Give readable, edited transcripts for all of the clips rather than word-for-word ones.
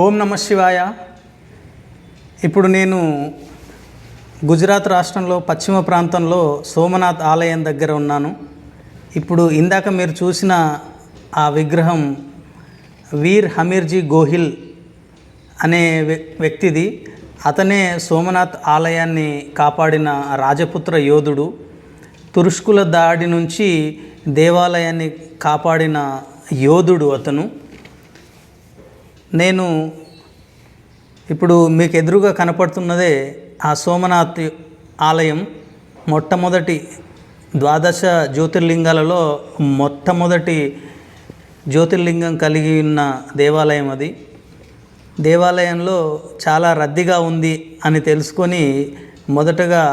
ఓం నమ శివాయ. ఇప్పుడు నేను గుజరాత్ రాష్ట్రంలో పశ్చిమ ప్రాంతంలో సోమనాథ్ ఆలయం దగ్గర ఉన్నాను. ఇప్పుడు ఇందాక మీరు చూసిన ఆ విగ్రహం వీర్ హమీర్జీ గోహిల్ అనే వ్యక్తిది. అతనే సోమనాథ్ ఆలయాన్ని కాపాడిన రాజపుత్ర యోధుడు. తురుష్కుల దాడి నుంచి దేవాలయాన్ని కాపాడిన యోధుడు అతను. నేను ఇప్పుడు మీకు ఎదురుగా కనపడుతున్నదే ఆ సోమనాథ్ ఆలయం. మొట్టమొదటి ద్వాదశ జ్యోతిర్లింగాలలో మొట్టమొదటి జ్యోతిర్లింగం కలిగి ఉన్న దేవాలయం అది. దేవాలయంలో చాలా రద్దీగా ఉంది అని తెలుసుకొని మొదటగా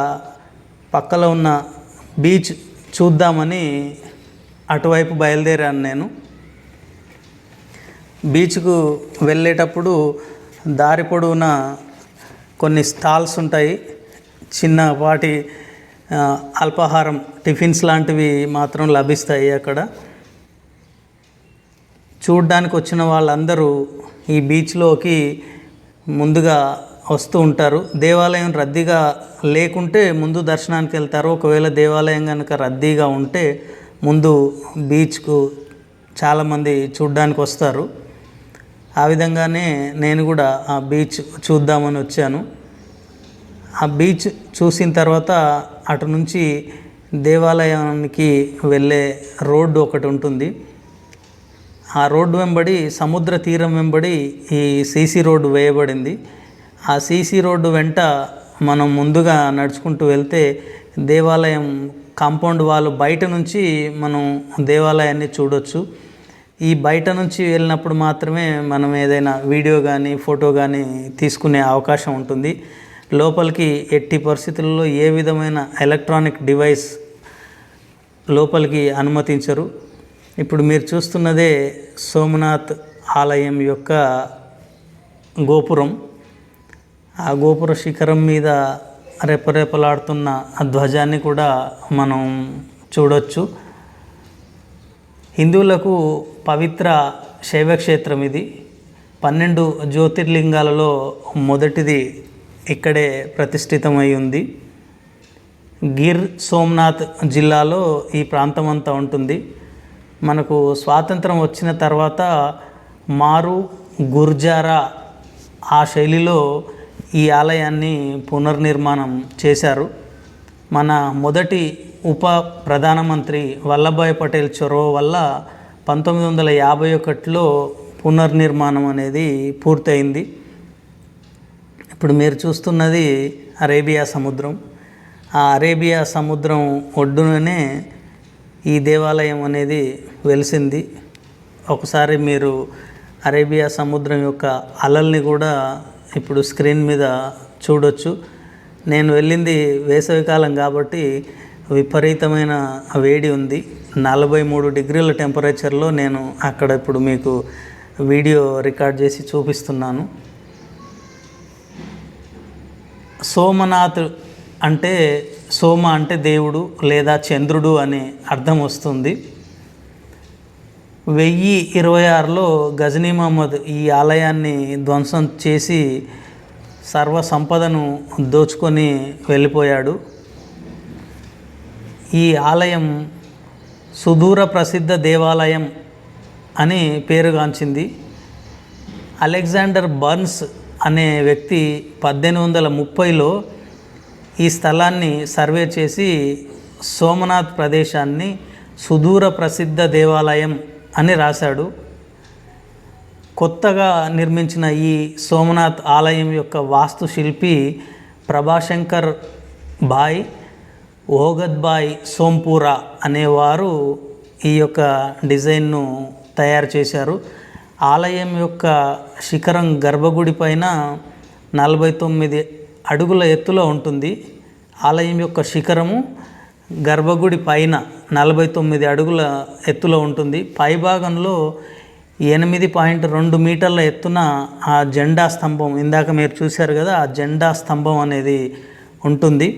పక్కలో ఉన్న బీచ్ చూద్దామని అటువైపు బయలుదేరాను నేను. బీచ్కు వెళ్ళేటప్పుడు దారి పొడవునా కొన్ని స్టాల్స్ ఉంటాయి. చిన్నపాటి అల్పాహారం టిఫిన్స్ లాంటివి మాత్రం లభిస్తాయి అక్కడ. చూడ్డానికి వచ్చిన వాళ్ళందరూ ఈ బీచ్లోకి ముందుగా వస్తూ ఉంటారు. దేవాలయం రద్దీగా లేకుంటే ముందు దర్శనానికి వెళ్తారు. ఒకవేళ దేవాలయం కనుక రద్దీగా ఉంటే ముందు బీచ్కు చాలామంది చూడ్డానికి వస్తారు. ఆ విధంగానే నేను కూడా ఆ బీచ్ చూద్దామని వచ్చాను. ఆ బీచ్ చూసిన తర్వాత అటు నుంచి దేవాలయానికి వెళ్ళే రోడ్డు ఒకటి ఉంటుంది. ఆ రోడ్డు వెంబడి సముద్ర తీరం వెంబడి ఈ సీసీ రోడ్డు వేయబడింది. ఆ సీసీ రోడ్డు వెంట మనం ముందుగా నడుచుకుంటూ వెళ్తే దేవాలయం కాంపౌండ్ వాల్ బయట నుంచి మనం దేవాలయాన్ని చూడొచ్చు. ఈ బయట నుంచి వెళ్ళినప్పుడు మాత్రమే మనం ఏదైనా వీడియో కానీ ఫోటో కానీ తీసుకునే అవకాశం ఉంటుంది. లోపలికి ఎట్టి పరిస్థితుల్లో ఏ విధమైన ఎలక్ట్రానిక్ డివైస్ లోపలికి అనుమతించరు. ఇప్పుడు మీరు చూస్తున్నదే సోమనాథ్ ఆలయం యొక్క గోపురం. ఆ గోపుర శిఖరం మీద రెపరెపలాడుతున్న ఆ ధ్వజాన్ని కూడా మనం చూడొచ్చు. హిందువులకు పవిత్ర శైవక్షేత్రం ఇది. 12 జ్యోతిర్లింగాలలో మొదటిది ఇక్కడే ప్రతిష్ఠితమై ఉంది. గిర్ సోమనాథ్ జిల్లాలో ఈ ప్రాంతం అంతా ఉంటుంది. మనకు స్వాతంత్రం వచ్చిన తర్వాత మారు గుర్జారా ఆ శైలిలో ఈ ఆలయాన్ని పునర్నిర్మాణం చేశారు. మన మొదటి ఉప ప్రధానమంత్రి వల్లభాయ్ పటేల్ చొరవ వల్ల 1951లో పునర్నిర్మాణం అనేది పూర్తయింది. ఇప్పుడు మీరు చూస్తున్నది అరేబియా సముద్రం. ఆ అరేబియా సముద్రం ఒడ్డుననే ఈ దేవాలయం అనేది వెలిసింది. ఒకసారి మీరు అరేబియా సముద్రం యొక్క అలల్ని కూడా ఇప్పుడు స్క్రీన్ మీద చూడొచ్చు. నేను వెళ్ళింది వేసవికాలం కాబట్టి విపరీతమైన వేడి ఉంది. 43 డిగ్రీల టెంపరేచర్లో నేను అక్కడ ఇప్పుడు మీకు వీడియో రికార్డ్ చేసి చూపిస్తున్నాను. సోమనాథ్ అంటే సోమ అంటే దేవుడు లేదా చంద్రుడు అనే అర్థం వస్తుంది. 1026లో గజనీ మహమ్మద్ ఈ ఆలయాన్ని ధ్వంసం చేసి సర్వ సంపదను దోచుకొని వెళ్ళిపోయాడు. ఈ ఆలయం సుదూర ప్రసిద్ధ దేవాలయం అని పేరుగాంచింది. అలెగ్జాండర్ బర్న్స్ అనే వ్యక్తి 1830లో ఈ స్థలాన్ని సర్వే చేసి సోమనాథ్ ప్రదేశాన్ని సుదూర ప్రసిద్ధ దేవాలయం అని రాశాడు. కొత్తగా నిర్మించిన ఈ సోమనాథ్ ఆలయం యొక్క వాస్తుశిల్పి ప్రభాశంకర్ భాయ్ ఓగద్బాయ్ సోంపూరా అనేవారు ఈ యొక్క డిజైన్ను తయారు చేశారు. ఆలయం యొక్క శిఖరం గర్భగుడి పైన 49 అడుగుల ఎత్తులో ఉంటుంది. ఆలయం యొక్క శిఖరము గర్భగుడి పైన 49 అడుగుల ఎత్తులో ఉంటుంది. పైభాగంలో 8.2 మీటర్ల ఎత్తున ఆ జెండా స్తంభం, ఇందాక మీరు చూశారు కదా, ఆ జెండా స్తంభం అనేది ఉంటుంది.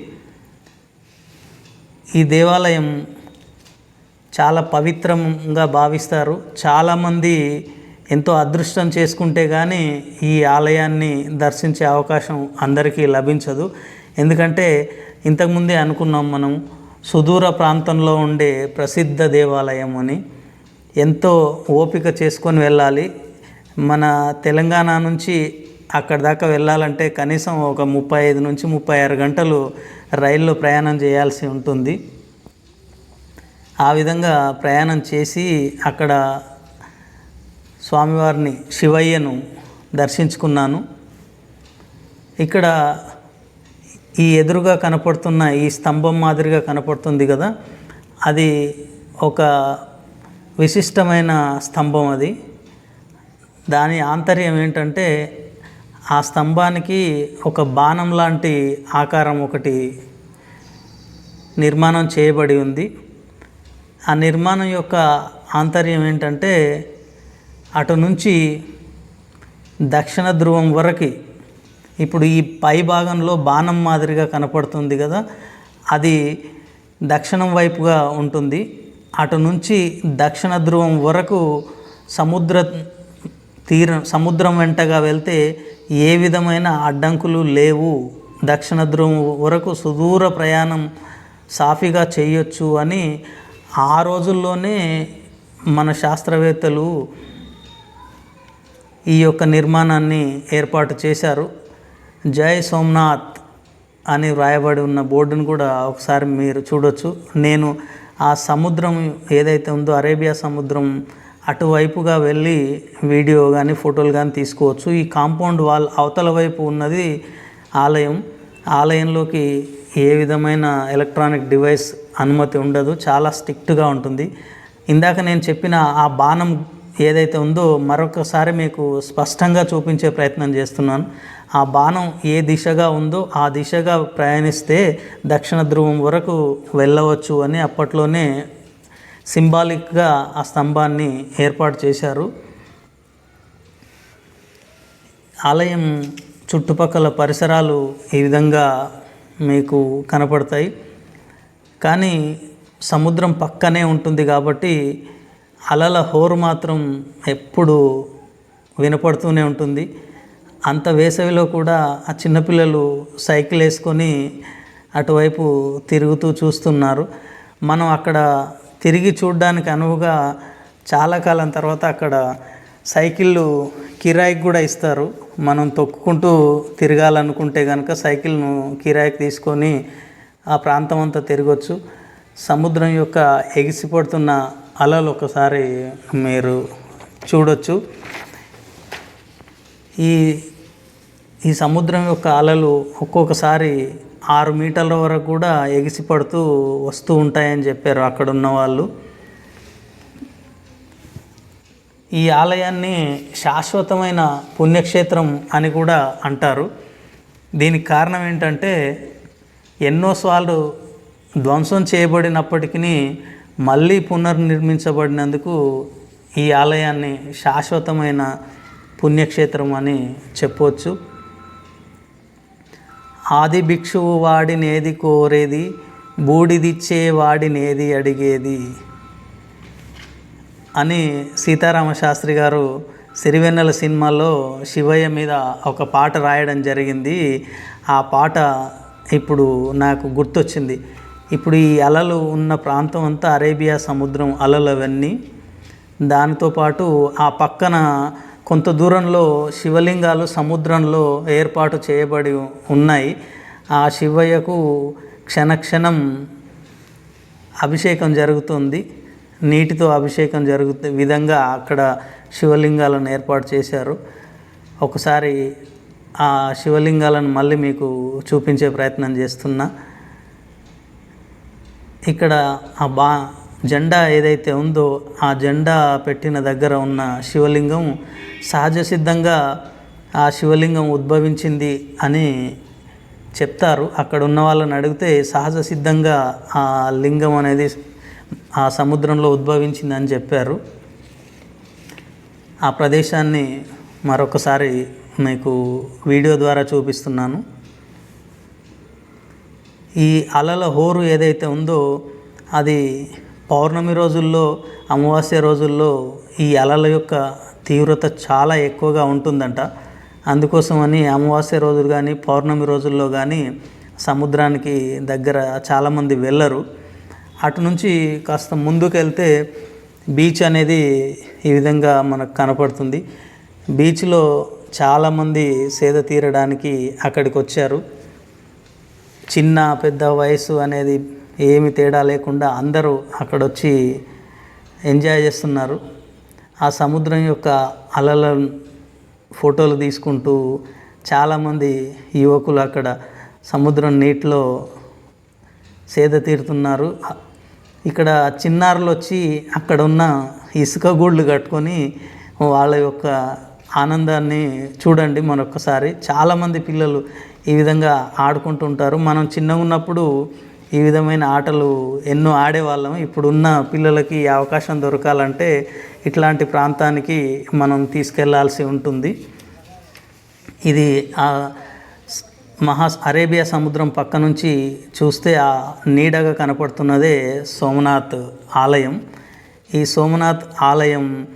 ఈ దేవాలయం చాలా పవిత్రంగా భావిస్తారు. చాలామంది ఎంతో అదృష్టం చేసుకుంటే కానీ ఈ ఆలయాన్ని దర్శించే అవకాశం అందరికీ లభించదు. ఎందుకంటే ఇంతకుముందే అనుకున్నాం మనం, సుదూర ప్రాంతంలో ఉండే ప్రసిద్ధ దేవాలయం అని. ఎంతో ఓపిక చేసుకొని వెళ్ళాలి. మన తెలంగాణ నుంచి అక్కడి దాకా వెళ్ళాలంటే కనీసం ఒక 35 నుంచి 36 గంటలు రైల్లో ప్రయాణం చేయాల్సి ఉంటుంది. ఆ విధంగా ప్రయాణం చేసి అక్కడ స్వామివారిని, శివయ్యను దర్శించుకున్నాను. ఇక్కడ ఈ ఎదురుగా కనపడుతున్న ఈ స్తంభం మాదిరిగా కనపడుతుంది కదా, అది ఒక విశిష్టమైన స్తంభం. అది దాని ఆంతర్యం ఏంటంటే, ఆ స్తంభానికి ఒక బాణం లాంటి ఆకారం ఒకటి నిర్మాణం చేయబడి ఉంది. ఆ నిర్మాణం యొక్క ఆంతర్యం ఏంటంటే, అటు నుంచి దక్షిణ ధ్రువం వరకు, ఇప్పుడు ఈ పై భాగంలో బాణం మాదిరిగా కనపడుతుంది కదా, అది దక్షిణం వైపుగా ఉంటుంది. అటు నుంచి దక్షిణ ధ్రువం వరకు సముద్రం వెంటగా వెళ్తే ఏ విధమైన అడ్డంకులు లేవు. దక్షిణ ధ్రువం వరకు సుదూర ప్రయాణం సాఫీగా చేయొచ్చు అని ఆ రోజుల్లోనే మన శాస్త్రవేత్తలు ఈ యొక్క నిర్మాణాన్ని ఏర్పాటు చేశారు. జై సోమనాథ్ అని వ్రాయబడి ఉన్న బోర్డును కూడా ఒకసారి మీరు చూడొచ్చు. నేను ఆ సముద్రం ఏదైతే ఉందో, అరేబియా సముద్రం అటువైపుగా వెళ్ళి వీడియో కానీ ఫోటోలు కానీ తీసుకోవచ్చు. ఈ కాంపౌండ్ వాల్ అవతల వైపు ఉన్నది ఆలయం. ఆలయంలోకి ఏ విధమైన ఎలక్ట్రానిక్ డివైస్ అనుమతి ఉండదు, చాలా స్ట్రిక్ట్గా ఉంటుంది. ఇందాక నేను చెప్పిన ఆ బాణం ఏదైతే ఉందో మరొకసారి మీకు స్పష్టంగా చూపించే ప్రయత్నం చేస్తున్నాను. ఆ బాణం ఏ దిశగా ఉందో ఆ దిశగా ప్రయాణిస్తే దక్షిణ ధ్రువం వరకు వెళ్ళవచ్చు అని అప్పట్లోనే సింబాలిక్గా ఆ స్తంభాన్ని ఏర్పాటు చేశారు. ఆలయం చుట్టుపక్కల పరిసరాలు ఈ విధంగా మీకు కనపడతాయి. కానీ సముద్రం పక్కనే ఉంటుంది కాబట్టి అలల హోరు మాత్రం ఎప్పుడు వినపడుతూనే ఉంటుంది. అంత వేసవిలో కూడా ఆ చిన్నపిల్లలు సైకిల్ వేసుకొని అటువైపు తిరుగుతూ చూస్తున్నారు. మనం అక్కడ తిరిగి చూడడానికి అనువుగా చాలా కాలం తర్వాత అక్కడ సైకిళ్ళు కిరాయికి కూడా ఇస్తారు. మనం తొక్కుకుంటూ తిరగాలనుకుంటే కనుక సైకిల్ను కిరాయికి తీసుకొని ఆ ప్రాంతం అంతా తిరగచ్చు. సముద్రం యొక్క ఎగిసిపడుతున్న అలలు ఒకసారి మీరు చూడొచ్చు. ఈ సముద్రం యొక్క అలలు ఒక్కొక్కసారి 6 మీటర్ల వరకు కూడా ఎగిసిపడుతూ వస్తూ ఉంటాయని చెప్పారు అక్కడ ఉన్న వాళ్ళు. ఈ ఆలయాన్ని శాశ్వతమైన పుణ్యక్షేత్రం అని కూడా అంటారు. దీనికి కారణం ఏంటంటే, ఎన్నోసార్లు ధ్వంసం చేయబడినప్పటికీ మళ్ళీ పునర్నిర్మించబడినందుకు ఈ ఆలయాన్ని శాశ్వతమైన పుణ్యక్షేత్రం అని చెప్పవచ్చు. ఆది భిక్షువు వాడినేది కోరేది, బూడిదిచ్చే వాడినేది అడిగేది అని సీతారామశాస్త్రి గారు సిరివెన్నెల సినిమాలో శివయ్య మీద ఒక పాట రాయడం జరిగింది. ఆ పాట ఇప్పుడు నాకు గుర్తొచ్చింది. ఇప్పుడు ఈ అలలు ఉన్న ప్రాంతం అంతా అరేబియా సముద్రం అలలు అవన్నీ. దానితో పాటు ఆ పక్కన కొంత దూరంలో శివలింగాలు సముద్రంలో ఏర్పాటు చేయబడి ఉన్నాయి. ఆ శివయ్యకు క్షణక్షణం అభిషేకం జరుగుతుంది, నీటితో అభిషేకం జరుగుతూ విధంగా అక్కడ శివలింగాలను ఏర్పాటు చేశారు. ఒకసారి ఆ శివలింగాలను మళ్ళీ మీకు చూపించే ప్రయత్నం చేస్తున్నా. ఇక్కడ ఆ జెండా ఏదైతే ఉందో ఆ జెండా పెట్టిన దగ్గర ఉన్న శివలింగం సహజ సిద్ధంగా ఆ శివలింగం ఉద్భవించింది అని చెప్తారు. అక్కడ ఉన్న వాళ్ళని అడిగితే సహజ సిద్ధంగా ఆ లింగం అనేది ఆ సముద్రంలో ఉద్భవించిందని చెప్పారు. ఆ ప్రదేశాన్ని మరొకసారి మీకు వీడియో ద్వారా చూపిస్తున్నాను. ఈ అలల హోరు ఏదైతే ఉందో అది పౌర్ణమి రోజుల్లో, అమావాస్య రోజుల్లో ఈ అలల యొక్క తీవ్రత చాలా ఎక్కువగా ఉంటుందంట. అందుకోసమని అమావాస్య రోజులు కానీ పౌర్ణమి రోజుల్లో కానీ సముద్రానికి దగ్గర చాలామంది వెళ్ళరు. అటు నుంచి కాస్త ముందుకు వెళ్తే బీచ్ అనేది ఈ విధంగా మనకు కనపడుతుంది. బీచ్లో చాలామంది సేద తీరడానికి అక్కడికి వచ్చారు. చిన్న పెద్ద వయసు అనేది ఏమి తేడా లేకుండా అందరూ అక్కడొచ్చి ఎంజాయ్ చేస్తున్నారు. ఆ సముద్రం యొక్క అలల ఫోటోలు తీసుకుంటూ చాలామంది యువకులు అక్కడ సముద్రం నీటిలో సేద తీరుతున్నారు. ఇక్కడ చిన్నారులు వచ్చి అక్కడ ఉన్న ఇసుక గూళ్ళు కట్టుకొని వాళ్ళ యొక్క ఆనందాన్ని చూడండి మరొకసారి. చాలామంది పిల్లలు ఈ విధంగా ఆడుకుంటుంటారు. మనం చిన్నగా ఉన్నప్పుడు ఈ విధమైన ఆటలు ఎన్నో ఆడేవాళ్ళం. ఇప్పుడున్న పిల్లలకి ఈ అవకాశం దొరకాలంటే ఇట్లాంటి ప్రాంతానికి మనం తీసుకెళ్లాల్సి ఉంటుంది. ఇది అరేబియా సముద్రం పక్క నుంచి చూస్తే ఆ నీడగా కనపడుతున్నదే సోమనాథ్ ఆలయం. ఈ సోమనాథ్ ఆలయం